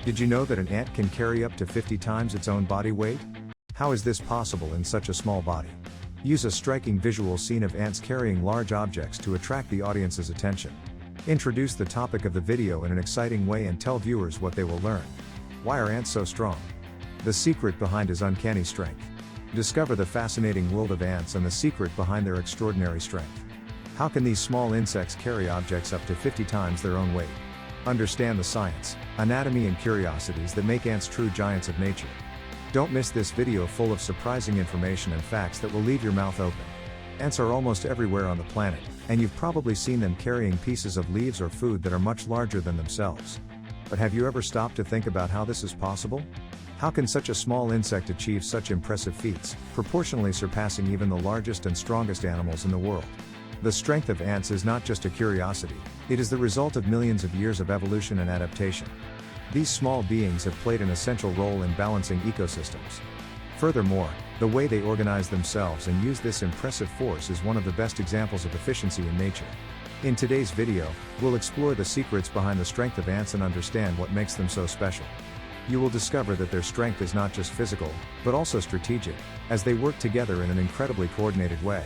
Did you know that an ant can carry up to 50 times its own body weight? How is this possible in such a small body? Use a striking visual scene of ants carrying large objects to attract the audience's attention. Introduce the topic of the video in an exciting way and tell viewers what they will learn. Why are ants so strong? The secret behind his uncanny strength. Discover the fascinating world of ants and the secret behind their extraordinary strength. How can these small insects carry objects up to 50 times their own weight? Understand the science, anatomy and curiosities that make ants true giants of nature. Don't miss this video full of surprising information and facts that will leave your mouth open. Ants are almost everywhere on the planet, and you've probably seen them carrying pieces of leaves or food that are much larger than themselves. But have you ever stopped to think about how this is possible? How can such a small insect achieve such impressive feats, proportionally surpassing even the largest and strongest animals in the world? The strength of ants is not just a curiosity, it is the result of millions of years of evolution and adaptation. These small beings have played an essential role in balancing ecosystems. Furthermore, the way they organize themselves and use this impressive force is one of the best examples of efficiency in nature. In today's video, we'll explore the secrets behind the strength of ants and understand what makes them so special. You will discover that their strength is not just physical, but also strategic, as they work together in an incredibly coordinated way.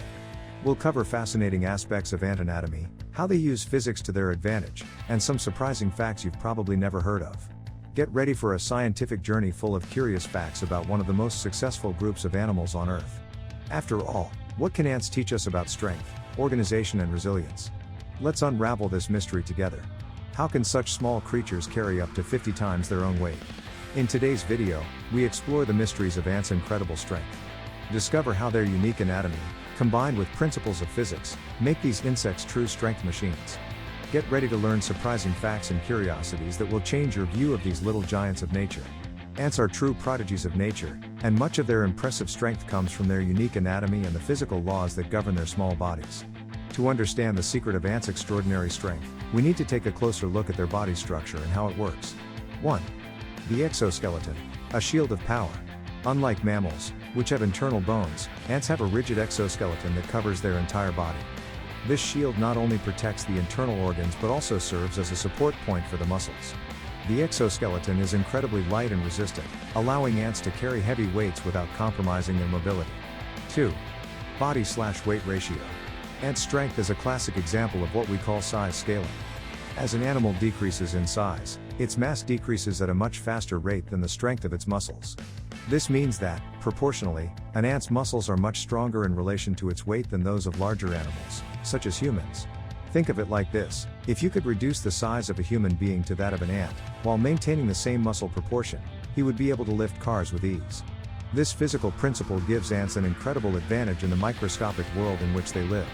We'll cover fascinating aspects of ant anatomy, how they use physics to their advantage, and some surprising facts you've probably never heard of. Get ready for a scientific journey full of curious facts about one of the most successful groups of animals on Earth. After all, what can ants teach us about strength, organization and resilience? Let's unravel this mystery together. How can such small creatures carry up to 50 times their own weight? In today's video, we explore the mysteries of ants' incredible strength. Discover how their unique anatomy, combined with principles of physics, make these insects true strength machines. Get ready to learn surprising facts and curiosities that will change your view of these little giants of nature. Ants are true prodigies of nature, and much of their impressive strength comes from their unique anatomy and the physical laws that govern their small bodies. To understand the secret of ants' extraordinary strength, we need to take a closer look at their body structure and how it works. 1. The exoskeleton, a shield of power. Unlike mammals, which have internal bones, ants have a rigid exoskeleton that covers their entire body. This shield not only protects the internal organs but also serves as a support point for the muscles. The exoskeleton is incredibly light and resistant, allowing ants to carry heavy weights without compromising their mobility. 2. Body/weight ratio. Ant strength is a classic example of what we call size scaling. As an animal decreases in size, its mass decreases at a much faster rate than the strength of its muscles. This means that, proportionally, an ant's muscles are much stronger in relation to its weight than those of larger animals, such as humans. Think of it like this: if you could reduce the size of a human being to that of an ant, while maintaining the same muscle proportion, he would be able to lift cars with ease. This physical principle gives ants an incredible advantage in the microscopic world in which they live.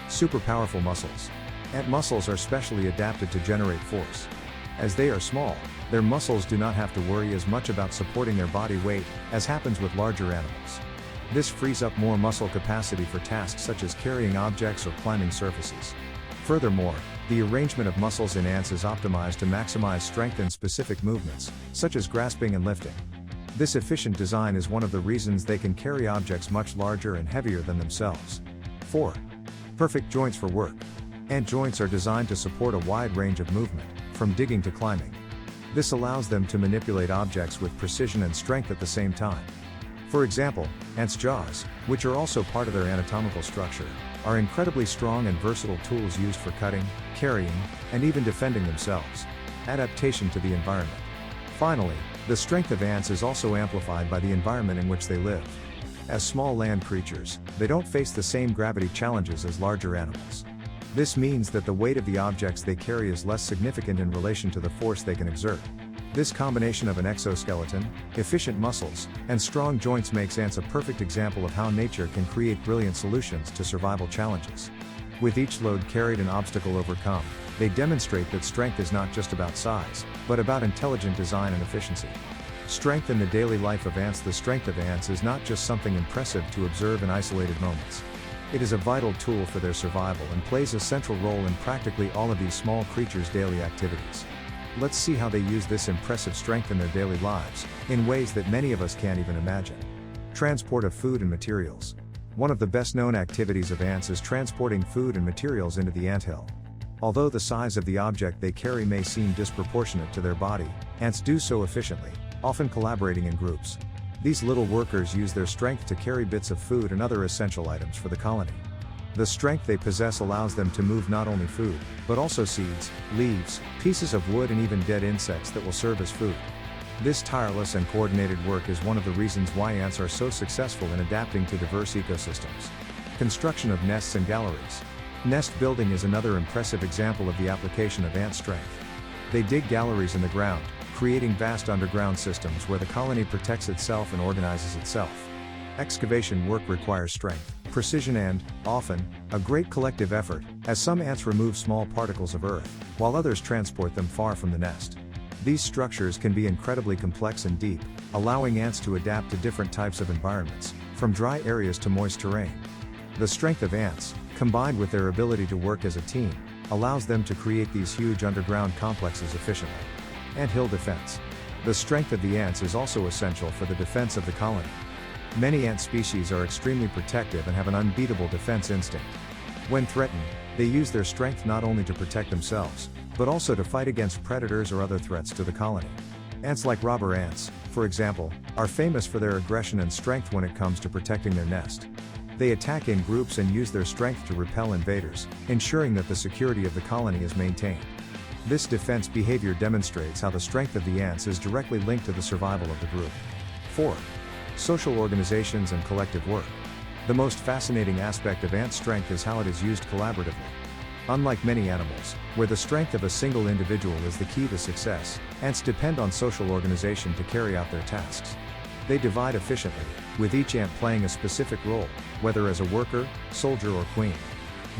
Super powerful muscles. Ant muscles are specially adapted to generate force. As they are small, their muscles do not have to worry as much about supporting their body weight, as happens with larger animals. This frees up more muscle capacity for tasks such as carrying objects or climbing surfaces. Furthermore, the arrangement of muscles in ants is optimized to maximize strength in specific movements, such as grasping and lifting. This efficient design is one of the reasons they can carry objects much larger and heavier than themselves. 4. Perfect joints for work. Ant joints are designed to support a wide range of movement, from digging to climbing. This allows them to manipulate objects with precision and strength at the same time. For example, ants' jaws, which are also part of their anatomical structure, are incredibly strong and versatile tools used for cutting, carrying, and even defending themselves. Adaptation to the environment. Finally, the strength of ants is also amplified by the environment in which they live. As small land creatures, they don't face the same gravity challenges as larger animals. This means that the weight of the objects they carry is less significant in relation to the force they can exert. This combination of an exoskeleton, efficient muscles, and strong joints makes ants a perfect example of how nature can create brilliant solutions to survival challenges. With each load carried and obstacle overcome, they demonstrate that strength is not just about size, but about intelligent design and efficiency. Strength in the daily life of ants. The strength of ants is not just something impressive to observe in isolated moments. It is a vital tool for their survival and plays a central role in practically all of these small creatures' daily activities. Let's see how they use this impressive strength in their daily lives, in ways that many of us can't even imagine. Transport of food and materials. One of the best-known activities of ants is transporting food and materials into the anthill. Although the size of the object they carry may seem disproportionate to their body, Ants do so efficiently, often collaborating in groups. These little workers use their strength to carry bits of food and other essential items for the colony. The strength they possess allows them to move not only food, but also seeds, leaves, pieces of wood and even dead insects that will serve as food. This tireless and coordinated work is one of the reasons why ants are so successful in adapting to diverse ecosystems. Construction of nests and galleries. Nest building is another impressive example of the application of ant strength. They dig galleries in the ground, creating vast underground systems where the colony protects itself and organizes itself. Excavation work requires strength, precision and, often, a great collective effort, as some ants remove small particles of earth, while others transport them far from the nest. These structures can be incredibly complex and deep, allowing ants to adapt to different types of environments, from dry areas to moist terrain. The strength of ants, combined with their ability to work as a team, allows them to create these huge underground complexes efficiently. Anthill defense. The strength of the ants is also essential for the defense of the colony. Many ant species are extremely protective and have an unbeatable defense instinct. When threatened, they use their strength not only to protect themselves, but also to fight against predators or other threats to the colony. Ants like robber ants, for example, are famous for their aggression and strength when it comes to protecting their nest. They attack in groups and use their strength to repel invaders, ensuring that the security of the colony is maintained. This defense behavior demonstrates how the strength of the ants is directly linked to the survival of the group. 4. Social organizations and collective work. The most fascinating aspect of ant strength is how it is used collaboratively. Unlike many animals, where the strength of a single individual is the key to success, ants depend on social organization to carry out their tasks. They divide efficiently, with each ant playing a specific role, whether as a worker, soldier or queen.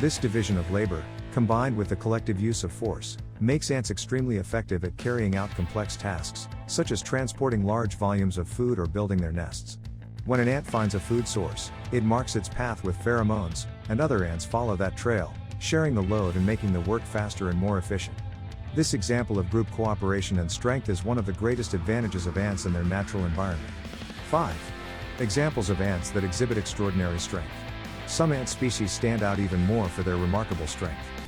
This division of labor, combined with the collective use of force, makes ants extremely effective at carrying out complex tasks, such as transporting large volumes of food or building their nests. When an ant finds a food source, it marks its path with pheromones, and other ants follow that trail, sharing the load and making the work faster and more efficient. This example of group cooperation and strength is one of the greatest advantages of ants in their natural environment. 5. Examples of ants that exhibit extraordinary strength. Some ant species stand out even more for their remarkable strength.